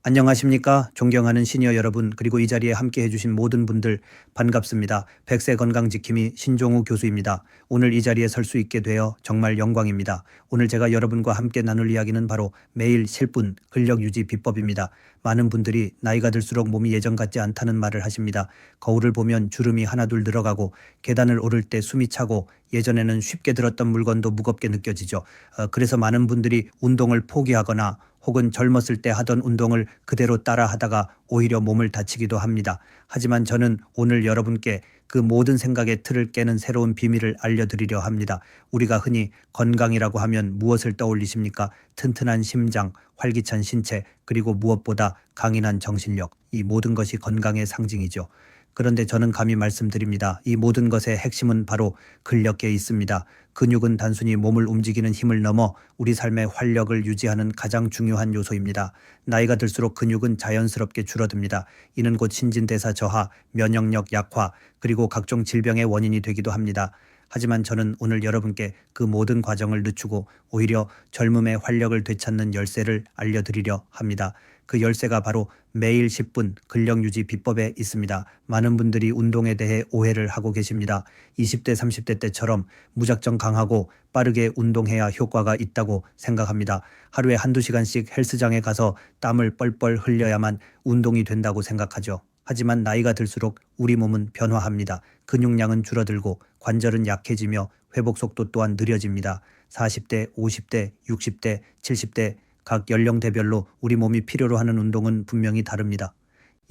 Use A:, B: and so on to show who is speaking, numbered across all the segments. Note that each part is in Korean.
A: 안녕하십니까? 존경하는 시니어 여러분, 그리고 이 자리에 함께 해주신 모든 분들 반갑습니다. 100세 건강지킴이 신종우 교수입니다. 오늘 이 자리에 설 수 있게 되어 정말 영광입니다. 오늘 제가 여러분과 함께 나눌 이야기는 바로 매일 실분 근력 유지 비법입니다. 많은 분들이 나이가 들수록 몸이 예전 같지 않다는 말을 하십니다. 거울을 보면 주름이 하나둘 늘어가고 계단을 오를 때 숨이 차고 예전에는 쉽게 들었던 물건도 무겁게 느껴지죠. 그래서 많은 분들이 운동을 포기하거나 혹은 젊었을 때 하던 운동을 그대로 따라 하다가 오히려 몸을 다치기도 합니다. 하지만 저는 오늘 여러분께 그 모든 생각의 틀을 깨는 새로운 비밀을 알려드리려 합니다. 우리가 흔히 건강이라고 하면 무엇을 떠올리십니까? 튼튼한 심장, 활기찬 신체, 그리고 무엇보다 강인한 정신력. 이 모든 것이 건강의 상징이죠. 그런데 저는 감히 말씀드립니다. 이 모든 것의 핵심은 바로 근력계에 있습니다. 근육은 단순히 몸을 움직이는 힘을 넘어 우리 삶의 활력을 유지하는 가장 중요한 요소입니다. 나이가 들수록 근육은 자연스럽게 줄어듭니다. 이는 곧 신진대사 저하, 면역력 약화, 그리고 각종 질병의 원인이 되기도 합니다. 하지만 저는 오늘 여러분께 그 모든 과정을 늦추고 오히려 젊음의 활력을 되찾는 열쇠를 알려드리려 합니다. 그 열쇠가 바로 매일 10분 근력 유지 비법에 있습니다. 많은 분들이 운동에 대해 오해를 하고 계십니다. 20대, 30대 때처럼 무작정 강하고 빠르게 운동해야 효과가 있다고 생각합니다. 하루에 한두 시간씩 헬스장에 가서 땀을 뻘뻘 흘려야만 운동이 된다고 생각하죠. 하지만 나이가 들수록 우리 몸은 변화합니다. 근육량은 줄어들고 관절은 약해지며 회복 속도 또한 느려집니다. 40대, 50대, 60대, 70대 각 연령대별로 우리 몸이 필요로 하는 운동은 분명히 다릅니다.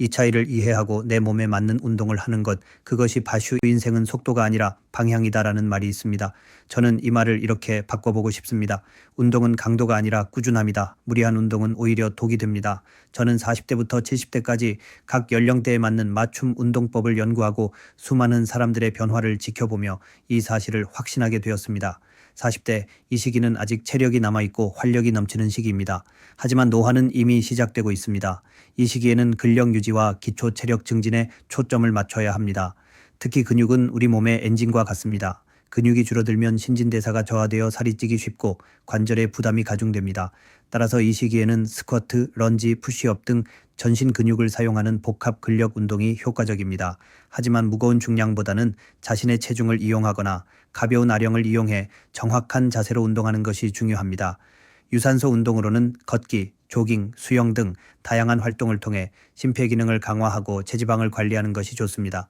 A: 이 차이를 이해하고 내 몸에 맞는 운동을 하는 것, 그것이 바슈 인생은 속도가 아니라 방향이다라는 말이 있습니다. 저는 이 말을 이렇게 바꿔보고 싶습니다. 운동은 강도가 아니라 꾸준함이다. 무리한 운동은 오히려 독이 됩니다. 저는 40대부터 70대까지 각 연령대에 맞는 맞춤 운동법을 연구하고 수많은 사람들의 변화를 지켜보며 이 사실을 확신하게 되었습니다. 40대, 이 시기는 아직 체력이 남아있고 활력이 넘치는 시기입니다. 하지만 노화는 이미 시작되고 있습니다. 이 시기에는 근력 유지와 기초 체력 증진에 초점을 맞춰야 합니다. 특히 근육은 우리 몸의 엔진과 같습니다. 근육이 줄어들면 신진대사가 저하되어 살이 찌기 쉽고 관절에 부담이 가중됩니다. 따라서 이 시기에는 스쿼트, 런지, 푸시업 등 전신 근육을 사용하는 복합 근력 운동이 효과적입니다. 하지만 무거운 중량보다는 자신의 체중을 이용하거나 가벼운 아령을 이용해 정확한 자세로 운동하는 것이 중요합니다. 유산소 운동으로는 걷기, 조깅, 수영 등 다양한 활동을 통해 심폐기능을 강화하고 체지방을 관리하는 것이 좋습니다.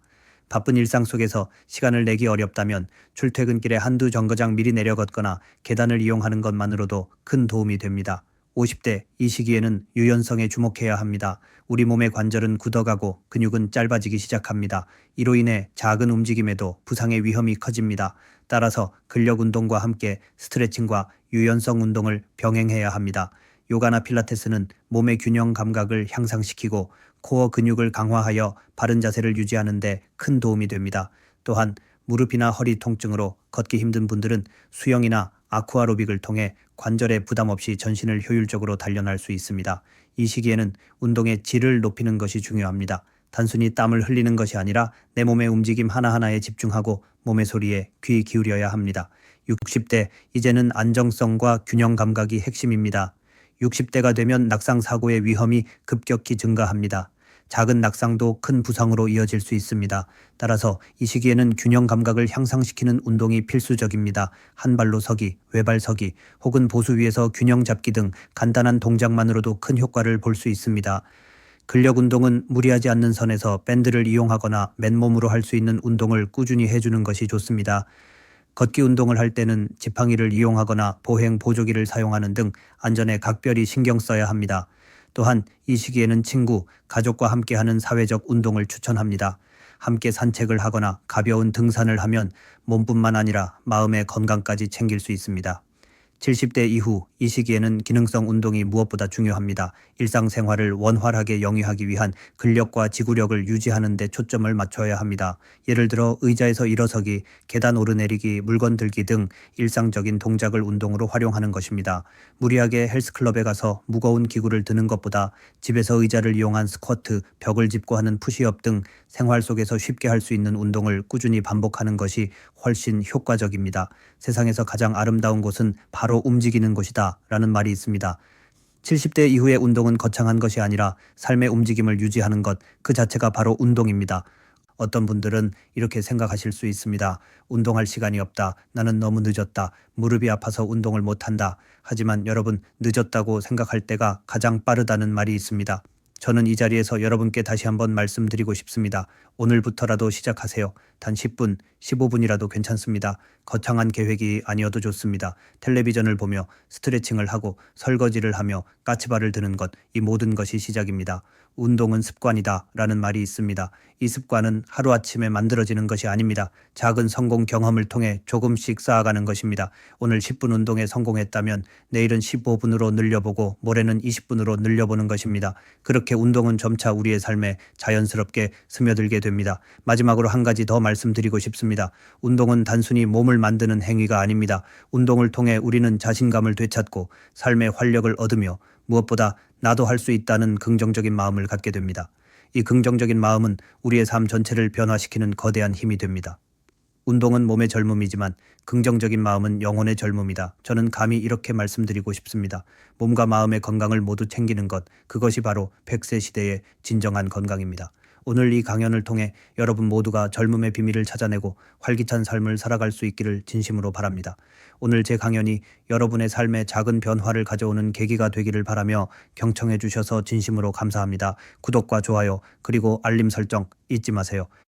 A: 바쁜 일상 속에서 시간을 내기 어렵다면 출퇴근길에 한두 정거장 미리 내려 걷거나 계단을 이용하는 것만으로도 큰 도움이 됩니다. 50대, 이 시기에는 유연성에 주목해야 합니다. 우리 몸의 관절은 굳어가고 근육은 짧아지기 시작합니다. 이로 인해 작은 움직임에도 부상의 위험이 커집니다. 따라서 근력 운동과 함께 스트레칭과 유연성 운동을 병행해야 합니다. 요가나 필라테스는 몸의 균형 감각을 향상시키고 코어 근육을 강화하여 바른 자세를 유지하는 데 큰 도움이 됩니다. 또한 무릎이나 허리 통증으로 걷기 힘든 분들은 수영이나 아쿠아로빅을 통해 관절에 부담 없이 전신을 효율적으로 단련할 수 있습니다. 이 시기에는 운동의 질을 높이는 것이 중요합니다. 단순히 땀을 흘리는 것이 아니라 내 몸의 움직임 하나하나에 집중하고 몸의 소리에 귀 기울여야 합니다. 60대, 이제는 안정성과 균형 감각이 핵심입니다. 60대가 되면 낙상 사고의 위험이 급격히 증가합니다. 작은 낙상도 큰 부상으로 이어질 수 있습니다. 따라서 이 시기에는 균형 감각을 향상시키는 운동이 필수적입니다. 한 발로 서기, 외발 서기, 혹은 보수 위에서 균형 잡기 등 간단한 동작만으로도 큰 효과를 볼 수 있습니다. 근력 운동은 무리하지 않는 선에서 밴드를 이용하거나 맨몸으로 할 수 있는 운동을 꾸준히 해주는 것이 좋습니다. 걷기 운동을 할 때는 지팡이를 이용하거나 보행 보조기를 사용하는 등 안전에 각별히 신경 써야 합니다. 또한 이 시기에는 친구, 가족과 함께하는 사회적 운동을 추천합니다. 함께 산책을 하거나 가벼운 등산을 하면 몸뿐만 아니라 마음의 건강까지 챙길 수 있습니다. 70대 이후 이 시기에는 기능성 운동이 무엇보다 중요합니다. 일상생활을 원활하게 영위하기 위한 근력과 지구력을 유지하는 데 초점을 맞춰야 합니다. 예를 들어 의자에서 일어서기, 계단 오르내리기, 물건 들기 등 일상적인 동작을 운동으로 활용하는 것입니다. 무리하게 헬스클럽에 가서 무거운 기구를 드는 것보다 집에서 의자를 이용한 스쿼트, 벽을 짚고 하는 푸시업 등 생활 속에서 쉽게 할 수 있는 운동을 꾸준히 반복하는 것이 훨씬 효과적입니다. 세상에서 가장 아름다운 곳은 바로 움직이는 곳이다 라는 말이 있습니다. 70대 이후의 운동은 거창한 것이 아니라 삶의 움직임을 유지하는 것, 그 자체가 바로 운동입니다. 어떤 분들은 이렇게 생각하실 수 있습니다. 운동할 시간이 없다. 나는 너무 늦었다. 무릎이 아파서 운동을 못한다. 하지만 여러분, 늦었다고 생각할 때가 가장 빠르다는 말이 있습니다. 저는 이 자리에서 여러분께 다시 한번 말씀드리고 싶습니다. 오늘부터라도 시작하세요. 단 10분, 15분이라도 괜찮습니다. 거창한 계획이 아니어도 좋습니다. 텔레비전을 보며 스트레칭을 하고 설거지를 하며 까치발을 드는 것, 이 모든 것이 시작입니다. 운동은 습관이다 라는 말이 있습니다. 이 습관은 하루아침에 만들어지는 것이 아닙니다. 작은 성공 경험을 통해 조금씩 쌓아가는 것입니다. 오늘 10분 운동에 성공했다면 내일은 15분으로 늘려보고 모레는 20분으로 늘려보는 것입니다. 그렇게 운동은 점차 우리의 삶에 자연스럽게 스며들게 됩니다. 마지막으로 한 가지 더 말씀드리고 싶습니다. 운동은 단순히 몸을 만드는 행위가 아닙니다. 운동을 통해 우리는 자신감을 되찾고 삶의 활력을 얻으며 무엇보다 나도 할 수 있다는 긍정적인 마음을 갖게 됩니다. 이 긍정적인 마음은 우리의 삶 전체를 변화시키는 거대한 힘이 됩니다. 운동은 몸의 젊음이지만 긍정적인 마음은 영혼의 젊음이다. 저는 감히 이렇게 말씀드리고 싶습니다. 몸과 마음의 건강을 모두 챙기는 것, 그것이 바로 100세 시대의 진정한 건강입니다. 오늘 이 강연을 통해 여러분 모두가 젊음의 비밀을 찾아내고 활기찬 삶을 살아갈 수 있기를 진심으로 바랍니다. 오늘 제 강연이 여러분의 삶에 작은 변화를 가져오는 계기가 되기를 바라며 경청해 주셔서 진심으로 감사합니다. 구독과 좋아요 그리고 알림 설정 잊지 마세요.